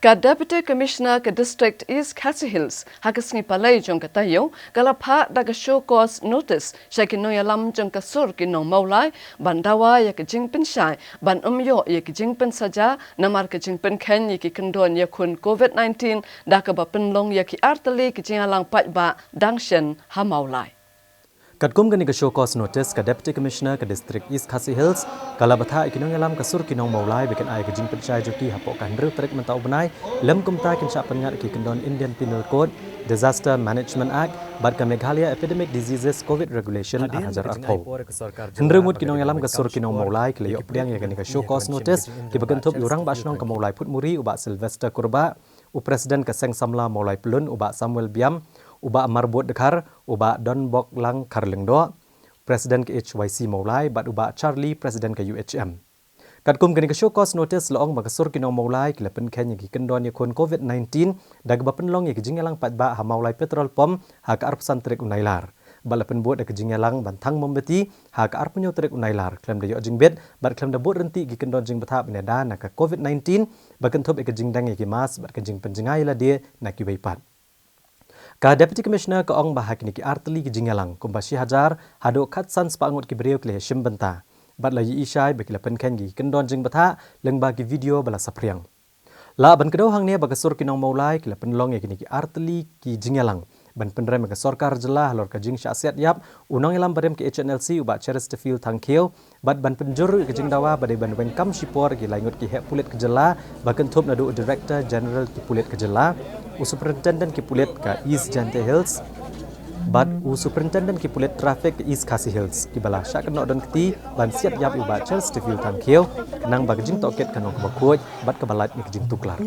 Ka Deputy Commissioner ke District East Khasi Hills hakasngi palai jong katayo kalapha daga show cause notice shakin no yalam jong kasur kinong maulai bandawa ya ke jingpen shai ban umyo ya ke jingpen saja namar ke jingpen khen ya ke kendon ya kun COVID-19 daka ba penlong ya ki artali ke jingalang patba dangshen ha maulai. Kadkum gani ka show cause notice ka Deputy Commissioner ka District East Khasi Hills kala batha ikinong alam kasur kinong maulai bikin ay ka jing penchai juki hapok kan ruk tarik mentau benai lem kumta kin sya pengat ki kendon Indian Penal Code Disaster Management Act bad ka Meghalaya Epidemic Diseases COVID Regulation hajar artho hendremut kinong alam kasur kinong maulai kle yok priang ya gani ka show cause notice ki bagentup urang basnong ka maulai put muri uba Sylvester Kurba u Presiden ka Seng Samla maulai pelun uba Samuel Biam uba Marbot Dekar, uba Don Bok Lang Karlengdo, Presiden ke HYC Maulai, bat uba Charlie, Presiden ke UHM. Kadkum kini ke show cause notice loong makasur kinong Maulai, kilapen kenya ki kendon yakun COVID-19, dag bapen long ya kijingalang patba ha Maulai petrol pom, ha ka arpsan trik unailar. Balapen buat da kijingalang bantang membeti, ha ka arpunyo trik unailar. Klem da yo jingbet, bat klem da buat renti ki kendon jing betap binada na ka COVID-19, bakentup ikajingdang ya ki mas, bat kajing penjingai la dia na ki weipat. Ka Deputy Commissioner ke ong bahak ni ki arteli ki jingalang kumbasi hajar hado khatsan spangut ki beriau kle shimbenta bat la yi ishai bekila penken gi kendon jing batha leng bagi video bala sapriang la ban kedo hang ne bagasur kinong maulai kila penlong ya ki arteli ki jingalang ban penrem ke sorkar jelah lor ka jing syasiat yap unong elam barem ke HNLC ubat Chesterfield Tangkeo bat ban penjur ke jing dawa badai ban wenkam sipor ki laingut ki hek pulit ke jela bakentup nadu Director General ki pulit ke jela Superintendent ki pulit ka East Jante Hills bat Superintendent ki pulit traffic ke East Khasi Hills ki bala syak kenok don keti ban siat yap uba Chesterfield Tangkeo nang bagajing toket kanong kebakuj bat kebalat ni kejing tuklar.